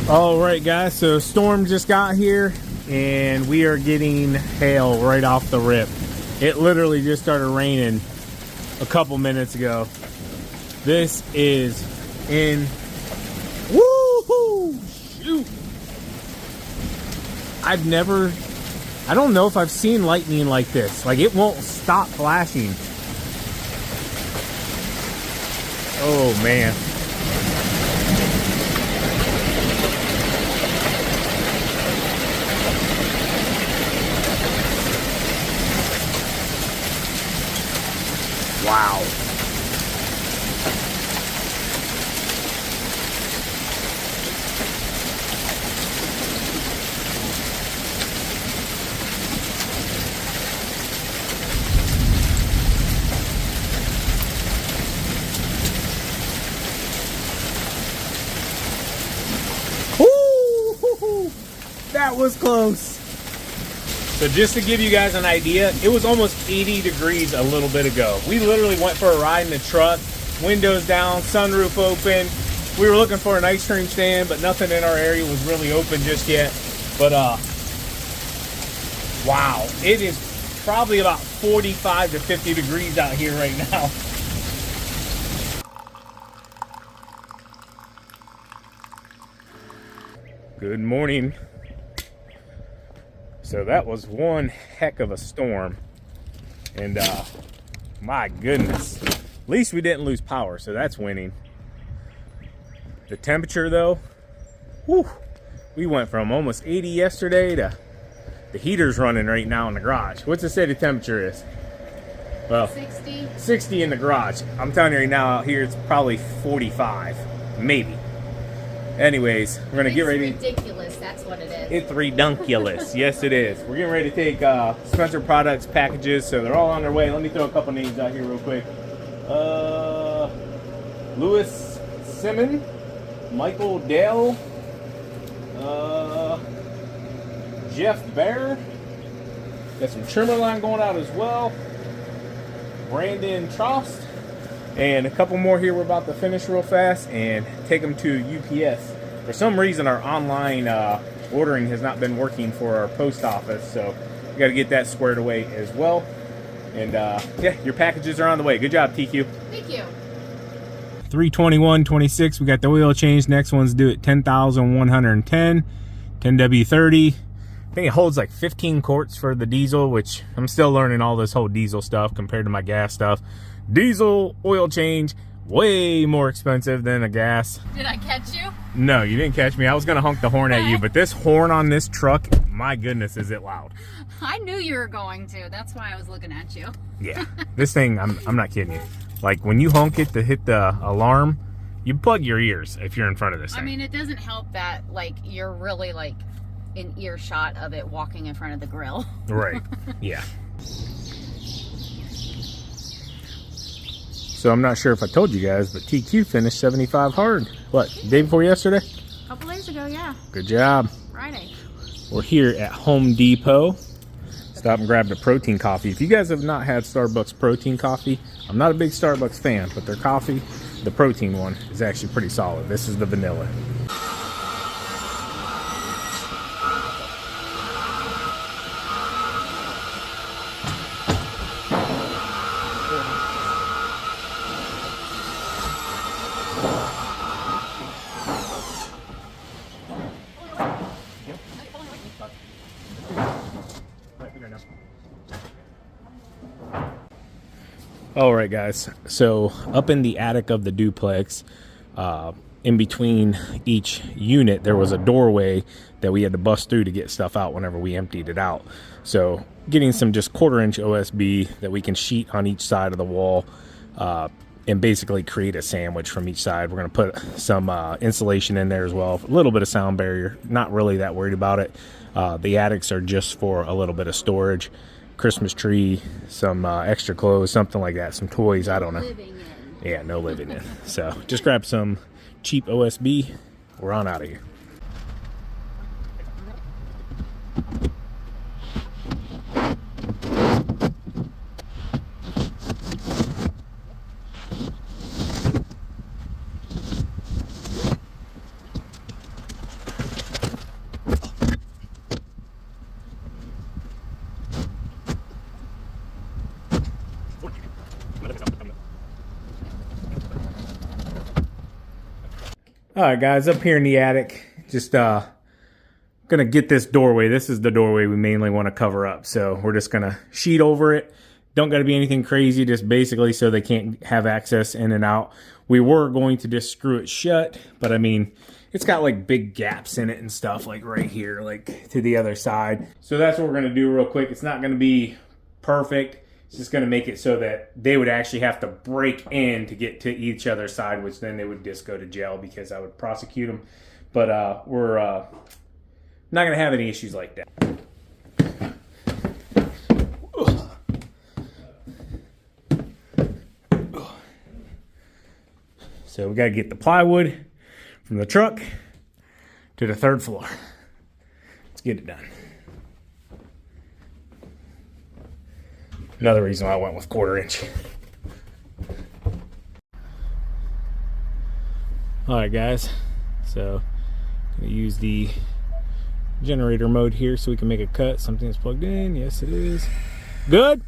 All right, guys, so storm just got here and we are getting hail right off the rip. It literally just started raining a couple minutes ago. This is in woohoo shoot. I don't know if I've seen lightning like this. Like, it won't stop flashing. Oh man. Wow. Ooh, that was close. So just to give you guys an idea, it was almost 80 degrees a little bit ago. We literally went for a ride in the truck, windows down, sunroof open. We were looking for an ice cream stand, but nothing in our area was really open just yet. But wow, it is probably about 45 to 50 degrees out here right now. Good morning. So that was one heck of a storm, and my goodness, at least we didn't lose power, so that's winning. The temperature though, whew, we went from almost 80 yesterday to the heater's running right now in the garage. What's the city temperature is? Well, 60 in the garage. I'm telling you right now, out here it's probably 45, maybe. Anyways, we're gonna get ready. It's ridiculous, that's what it is. It's redunculous. Yes, it is. We're getting ready to take Spencer Products packages, so they're all on their way. Let me throw a couple names out here real quick. Louis Simon, Michael Dale, Jeff Bear. Got some trimmer line going out as well. Brandon Trost. And a couple more here we're about to finish real fast and take them to UPS. For some reason, our online ordering has not been working for our post office, so we got to get that squared away as well. And yeah, your packages are on the way. Good job, TQ. Thank you. 321.26. We got the oil change. Next one's due at 10,110. 10W30. I think it holds like 15 quarts for the diesel, which I'm still learning all this whole diesel stuff compared to my gas stuff. Diesel oil change, way more expensive than a gas. Did I catch you? No, you didn't catch me. I was gonna honk the horn at you, but this horn on this truck, my goodness, is it loud. I knew you were going to. That's why I was looking at you. Yeah, this thing, I'm not kidding you. Like, when you honk it to hit the alarm, you plug your ears if you're in front of this thing. I mean, it doesn't help that, like, you're really, like, in earshot of it walking in front of the grill. Right, yeah. So I'm not sure if I told you guys, but TQ finished 75 hard. What, day before yesterday? A couple days ago, yeah. Good job. Friday. We're here at Home Depot. Stop and grab the protein coffee. If you guys have not had Starbucks protein coffee, I'm not a big Starbucks fan, but their coffee, the protein one, is actually pretty solid. This is the vanilla. All right, guys, so up in the attic of the duplex, in between each unit, there was a doorway that we had to bust through to get stuff out whenever we emptied it out. So getting some just 1/4-inch OSB that we can sheet on each side of the wall, and basically create a sandwich from each side. We're going to put some insulation in there as well, a little bit of sound barrier. Not really that worried about it. The attics are just for a little bit of storage. Christmas tree, some extra clothes, something like that, some toys, I don't know. Yeah, no living in. So just grab some cheap OSB. We're on out of here. All right, guys, up here in the attic, just gonna get this doorway. This is the doorway we mainly want to cover up, so we're just gonna sheet over it. Don't got to be anything crazy, just basically so they can't have access in and out. We were going to just screw it shut, but I mean, it's got like big gaps in it and stuff, like right here, like to the other side. So that's what we're gonna do real quick. It's not gonna be perfect. It's just gonna make it so that they would actually have to break in to get to each other's side, which then they would just go to jail because I would prosecute them. But we're not gonna have any issues like that. So we got to get the plywood from the truck to the 3rd floor. Let's get it done. Another reason why I went with 1/4 inch. All right, guys. So I'm going to use the generator mode here so we can make a cut. Something's plugged in. Yes, it is. Good.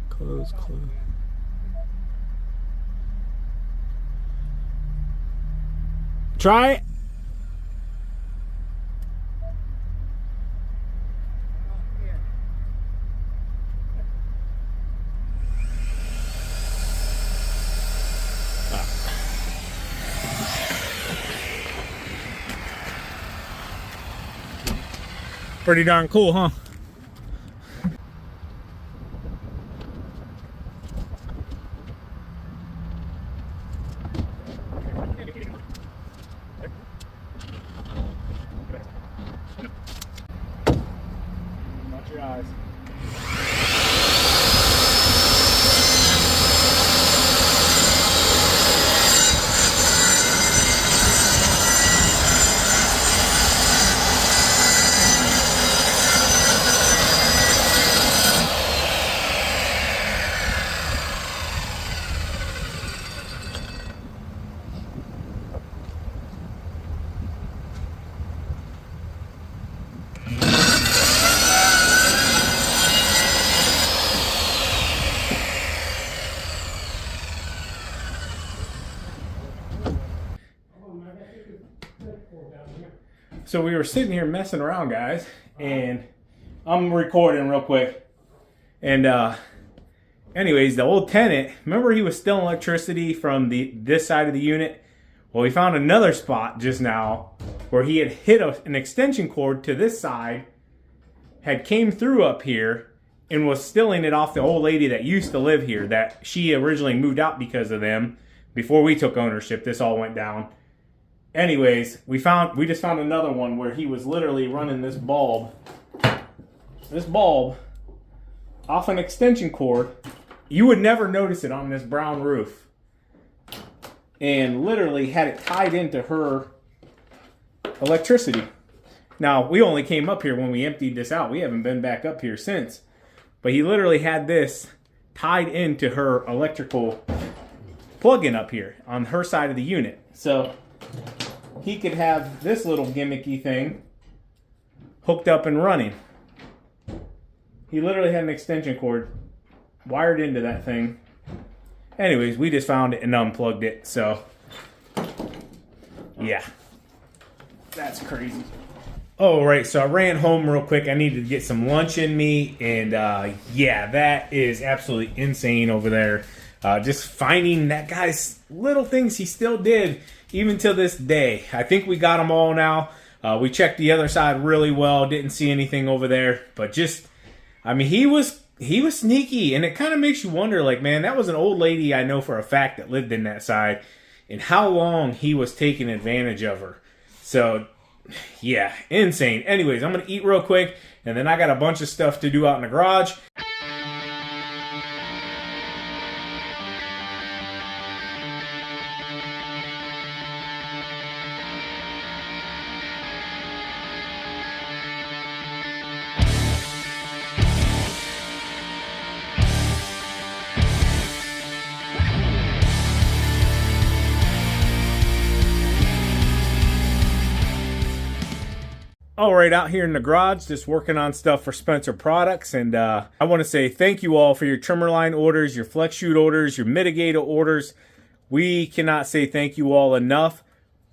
Close. Try it. Pretty darn cool, huh? Watch your eyes. So we were sitting here messing around, guys, and I'm recording real quick. And anyways, the old tenant, remember he was stealing electricity from this side of the unit? Well, we found another spot just now where he had hit an extension cord to this side, had came through up here, and was stealing it off the old lady that used to live here, that she originally moved out because of them. Before we took ownership, this all went down. Anyways, we just found another one where he was literally running this bulb off an extension cord. You would never notice it on this brown roof. And literally had it tied into her electricity. Now, we only came up here when we emptied this out. We haven't been back up here since. But he literally had this tied into her electrical plug-in up here on her side of the unit. So he could have this little gimmicky thing hooked up and running. He literally had an extension cord wired into that thing. Anyways, we just found it and unplugged it. So, yeah. That's crazy. Oh, right. So I ran home real quick. I needed to get some lunch in me. And, yeah, that is absolutely insane over there. Just finding that guy's little things he still did, even to this day. I think we got them all now. We checked the other side really well. Didn't see anything over there. But just, I mean, he was sneaky. And it kind of makes you wonder, like, man, that was an old lady I know for a fact that lived in that side. And how long he was taking advantage of her. So, yeah, insane. Anyways, I'm going to eat real quick. And then I got a bunch of stuff to do out in the garage. All right, out here in the garage, just working on stuff for Spencer Products. And I want to say thank you all for your trimmer line orders, your flex shoot orders, your mitigator orders. We cannot say thank you all enough.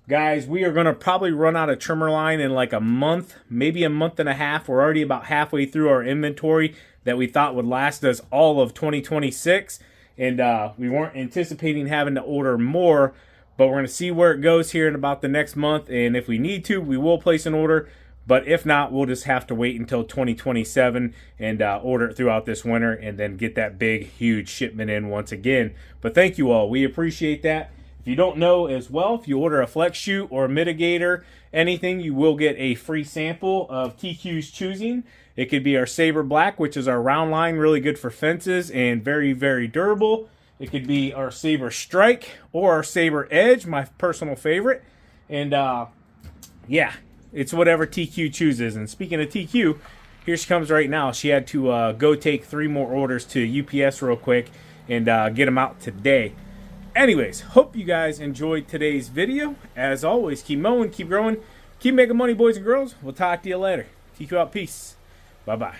Guys, we are going to probably run out of trimmer line in like a month, maybe a month and a half. We're already about halfway through our inventory that we thought would last us all of 2026. And we weren't anticipating having to order more, but we're going to see where it goes here in about the next month. And if we need to, we will place an order. But if not, we'll just have to wait until 2027 and order it throughout this winter and then get that big, huge shipment in once again. But thank you all. We appreciate that. If you don't know as well, if you order a flex chute or a mitigator, anything, you will get a free sample of TQ's choosing. It could be our Saber Black, which is our round line, really good for fences and very, very durable. It could be our Saber Strike or our Saber Edge, my personal favorite. And yeah, it's whatever TQ chooses. And speaking of TQ, here she comes right now. She had to go take 3 more orders to UPS real quick and get them out today. Anyways, hope you guys enjoyed today's video. As always, keep mowing, keep growing, keep making money, boys and girls. We'll talk to you later. TQ out. Peace. Bye-bye.